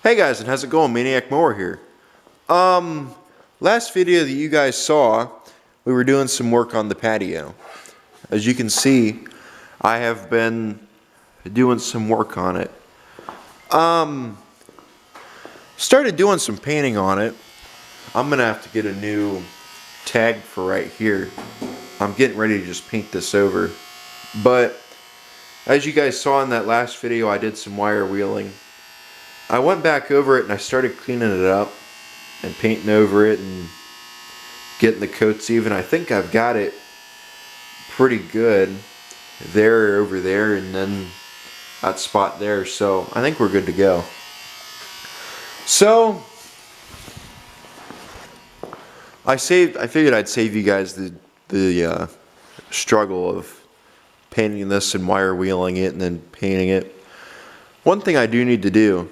Hey guys, and how's it going? Maniac Mower here. Last video that you guys saw, we were doing some work on the patio. As you can see, I have been doing some work on it. Started doing some painting on it. I'm gonna have to get a new tag for right here. I'm getting ready to just paint this over. But as you guys saw in that last video, I did some wire wheeling. I went back over it and I started cleaning it up and painting over it and getting the coats even. I think I've got it pretty good there, over there, and then that spot there. So I think we're good to go. So I figured I'd save you guys the struggle of painting this and wire wheeling it and then painting it. One thing I do need to do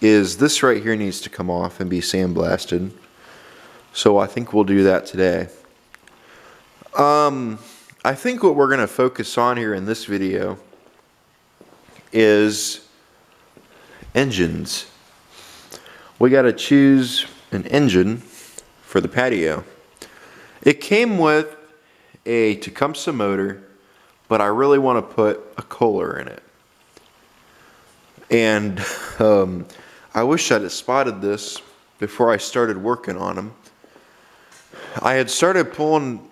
is this right here needs to come off and be sandblasted. So I think we'll do that today. I think what we're going to focus on here in this video is engines. We got to choose an engine for the patio. It came with a Tecumseh motor, but I really want to put a Kohler in it. And I wish I'd have spotted this before I started working on them. I had started pulling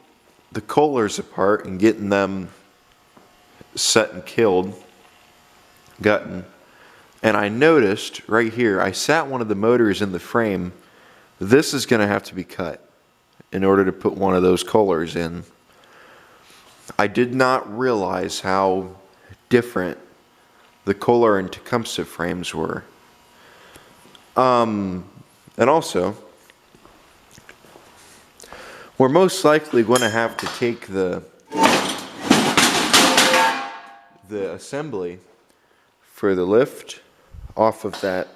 the Kohlers apart and getting them set and gutting. And I noticed right here, I sat one of the motors in the frame. This is going to have to be cut in order to put one of those Kohlers in. I did not realize how different the Kohler and Tecumseh frames were. And also, we're most likely going to have to take the assembly for the lift off of that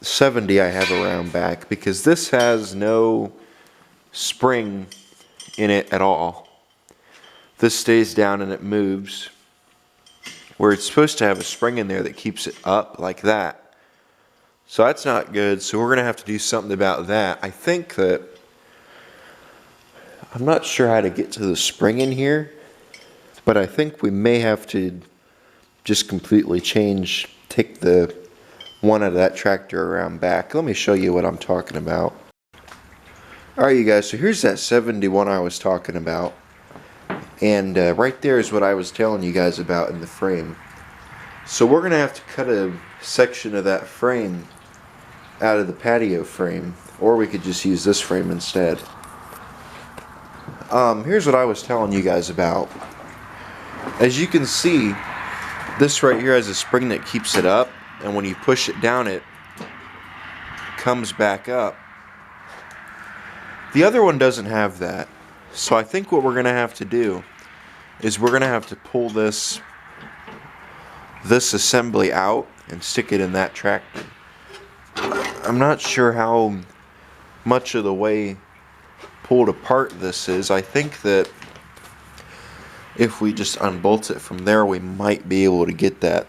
70 I have around back, because this has no spring in it at all. This stays down and it moves, where it's supposed to have a spring in there that keeps it up like that. So that's not good, so we're going to have to do something about that. I think that, I'm not sure how to get to the spring in here, but I think we may have to just completely take the one out of that tractor around back. Let me show you what I'm talking about. Alright you guys, so here's that 71 I was talking about. And right there is what I was telling you guys about in the frame. So we're going to have to cut a section of that frame out of the patio frame, or we could just use this frame instead. Here's what I was telling you guys about. As you can see, this right here has a spring that keeps it up, and when you push it down it comes back up. The other one doesn't have that. So I think what we're going to have to do is we're going to have to pull this assembly out and stick it in that tractor. I'm not sure how much of the way pulled apart this is. I think that if we just unbolt it from there, we might be able to get that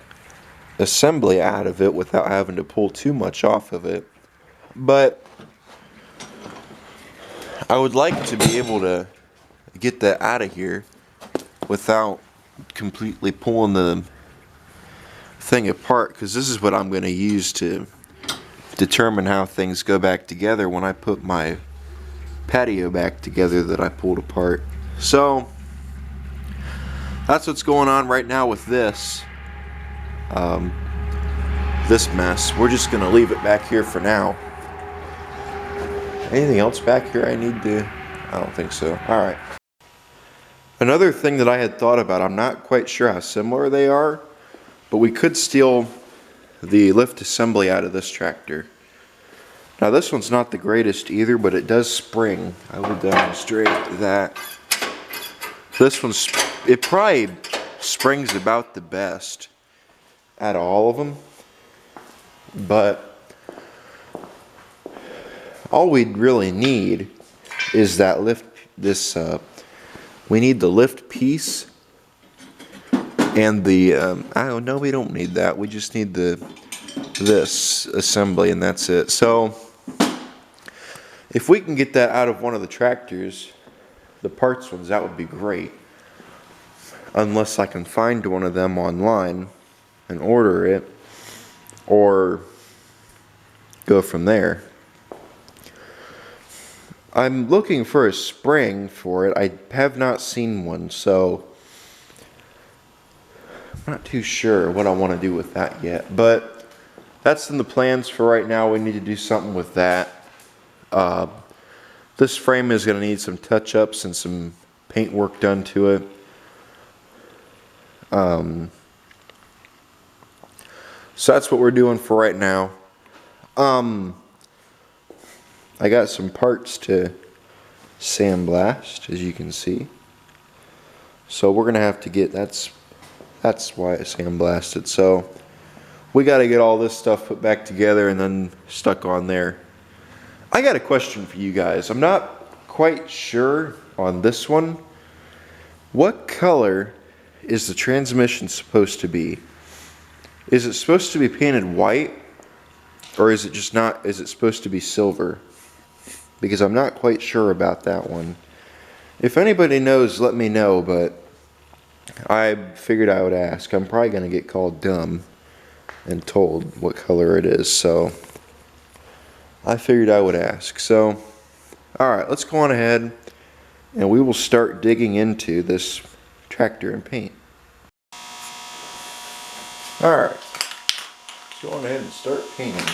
assembly out of it without having to pull too much off of it. But I would like to be able to get that out of here without completely pulling the thing apart, because this is what I'm going to use to determine how things go back together when I put my patio back together that I pulled apart. So that's what's going on right now with this mess. We're just going to leave it back here for now. Anything else back here I need to? I don't think so. Alright. Another thing that I had thought about, I'm not quite sure how similar they are, but we could steal the lift assembly out of this tractor. Now this one's not the greatest either, but it does spring. I will demonstrate that. This one's, it probably springs about the best out of all of them, but all we'd really need is that lift, we need the lift piece and the, I don't know, we don't need that. We just need the this assembly, and that's it. So if we can get that out of one of the tractors, the parts ones, that would be great. Unless I can find one of them online and order it, or go from there. I'm looking for a spring for it. I have not seen one, so I'm not too sure what I want to do with that yet. But that's in the plans for right now. We need to do something with that. This frame is going to need some touch-ups and some paint work done to it. So that's what we're doing for right now. I got some parts to sandblast, as you can see. So we're gonna have to get, that's why I sandblasted. So we got to get all this stuff put back together and then stuck on there. I got a question for you guys. I'm not quite sure on this one. What color is the transmission supposed to be? Is it supposed to be painted white, or is it just not, is it supposed to be silver? Because I'm not quite sure about that one. If anybody knows, let me know, but I figured I would ask. I'm probably going to get called dumb and told what color it is, so I figured I would ask. So, alright, let's go on ahead and we will start digging into this tractor and paint. Alright, let's go on ahead and start painting.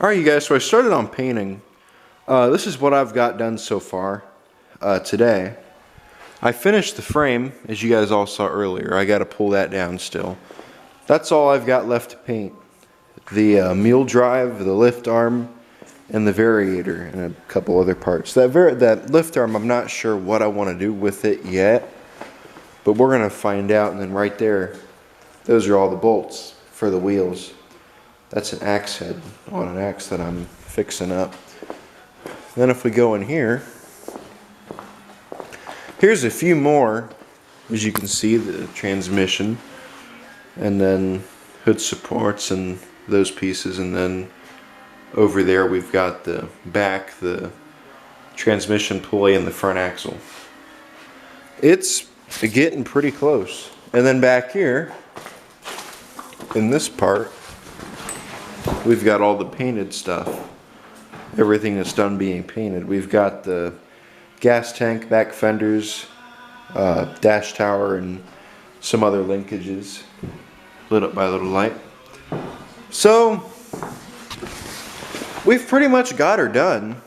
Alright you guys, so I started on painting. This is what I've got done so far today. I finished the frame, as you guys all saw earlier. I got to pull that down still. That's all I've got left to paint. The mule drive, the lift arm, and the variator, and a couple other parts. That lift arm, I'm not sure what I want to do with it yet, but we're going to find out. And then right there, those are all the bolts for the wheels. That's an axe head on an axe that I'm fixing up. Then if we go in here, here's a few more. As you can see, the transmission, and then hood supports and those pieces, and then over there we've got the back, the transmission pulley, and the front axle. It's getting pretty close. And then back here, in this part, we've got all the painted stuff. Everything that's done being painted. We've got the gas tank, back fenders, dash tower, and some other linkages lit up by a little light. So we've pretty much got her done.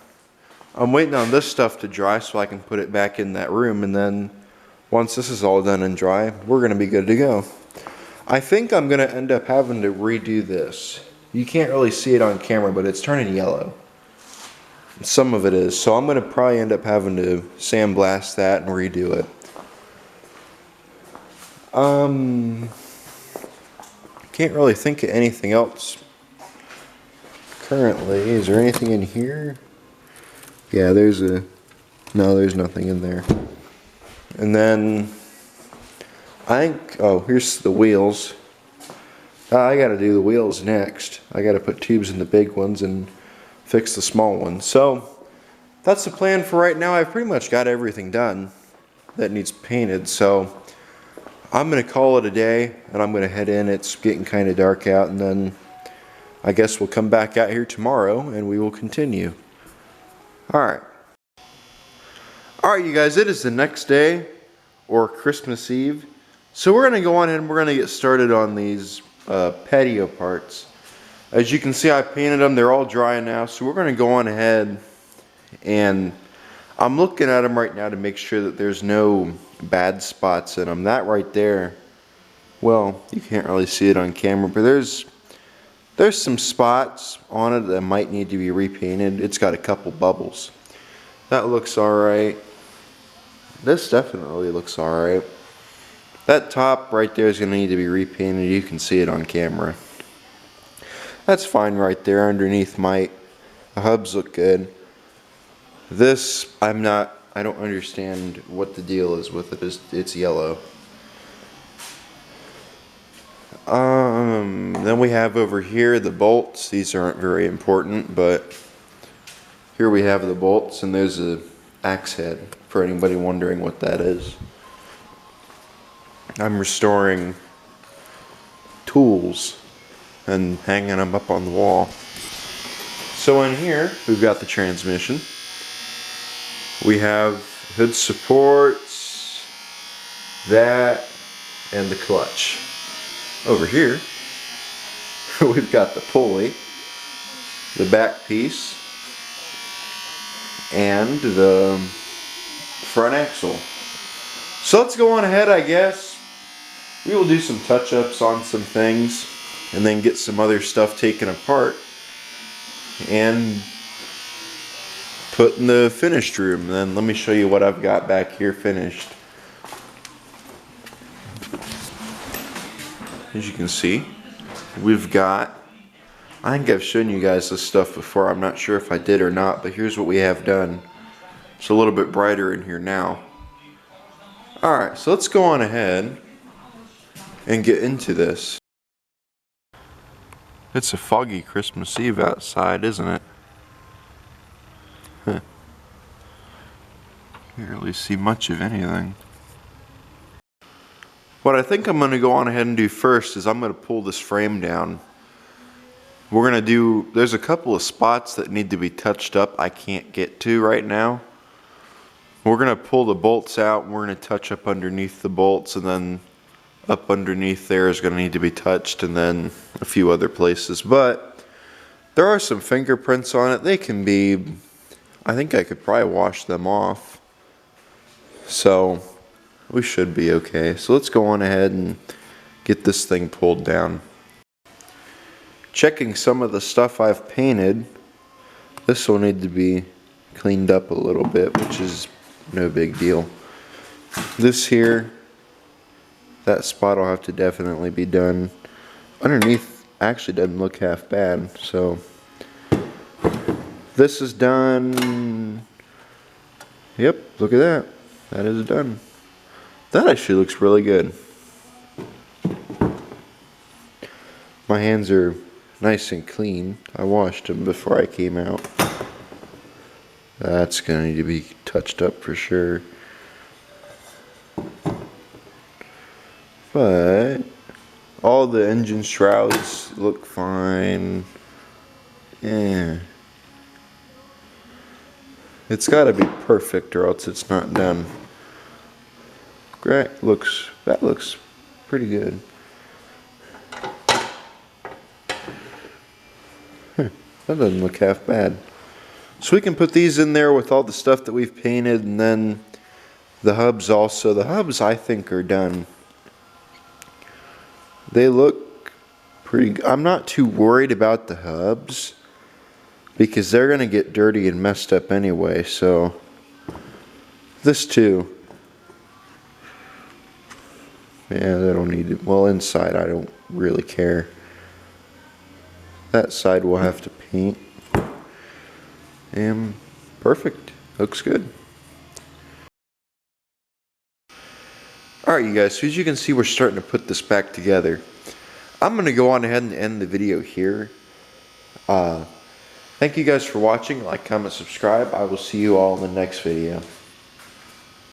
I'm waiting on this stuff to dry so I can put it back in that room, and then once this is all done and dry, we're gonna be good to go. I think I'm gonna end up having to redo this. You can't really see it on camera, but it's turning yellow. Some of it is, so I'm gonna probably end up having to sandblast that and redo it. Can't really think of anything else currently. Is there anything in here? Yeah, no, there's nothing in there. And then I think, oh, here's the wheels. I gotta do the wheels next. I gotta put tubes in the big ones and fix the small ones. So that's the plan for right now. I've pretty much got everything done that needs painted. So I'm gonna call it a day and I'm gonna head in. It's getting kind of dark out, and then I guess we'll come back out here tomorrow and we will continue. Alright, you guys, it is the next day, or Christmas Eve. So we're going to go on ahead and we're going to get started on these patio parts. As you can see, I painted them. They're all dry now. So we're going to go on ahead, and I'm looking at them right now to make sure that there's no bad spots in them. That right there, well, you can't really see it on camera, but there's some spots on it that might need to be repainted. It's got a couple bubbles. That looks alright. This definitely looks alright. That top right there is going to need to be repainted. You can see it on camera. That's fine right there. Underneath the hubs look good. This, I don't understand what the deal is with it. It's yellow. Then we have over here the bolts. These aren't very important, but here we have the bolts, and there's a axe head for anybody wondering what that is. I'm restoring tools and hanging them up on the wall. So in here, we've got the transmission. We have hood supports, that, and the clutch. Over here, we've got the pulley, the back piece, and the front axle. So let's go on ahead, I guess. We will do some touch-ups on some things and then get some other stuff taken apart and put in the finished room. And then let me show you what I've got back here finished. As you can see, we've got, I think I've shown you guys this stuff before. I'm not sure if I did or not, but here's what we have done. It's a little bit brighter in here now. Alright, so let's go on ahead and get into this. It's a foggy Christmas Eve outside, isn't it? Huh. Can't really see much of anything. What I think I'm going to go on ahead and do first is I'm going to pull this frame down. We're going to do, there's a couple of spots that need to be touched up I can't get to right now. We're going to pull the bolts out, and we're going to touch up underneath the bolts, and then up underneath there is going to need to be touched, and then a few other places. But there are some fingerprints on it. They can be, I think I could probably wash them off. So we should be okay. So let's go on ahead and get this thing pulled down. Checking some of the stuff I've painted. This will need to be cleaned up a little bit, which is no big deal. This here, that spot will have to definitely be done. Underneath actually doesn't look half bad. So this is done. Yep, look at that. That is done. That actually looks really good. My hands are nice and clean. I washed them before I came out. That's going to need to be touched up for sure. But all the engine shrouds look fine. Yeah. It's got to be perfect or else it's not done. Great. That looks pretty good. That doesn't look half bad. So we can put these in there with all the stuff that we've painted, and then the hubs also. The hubs I think are done. They look pretty. I'm not too worried about the hubs because they're going to get dirty and messed up anyway. So this too. Yeah, they don't need it. Well, inside I don't really care. That side we'll have to paint. And perfect. Looks good. Alright you guys, so as you can see we're starting to put this back together. I'm going to go on ahead and end the video here. Thank you guys for watching. Like, comment, subscribe. I will see you all in the next video.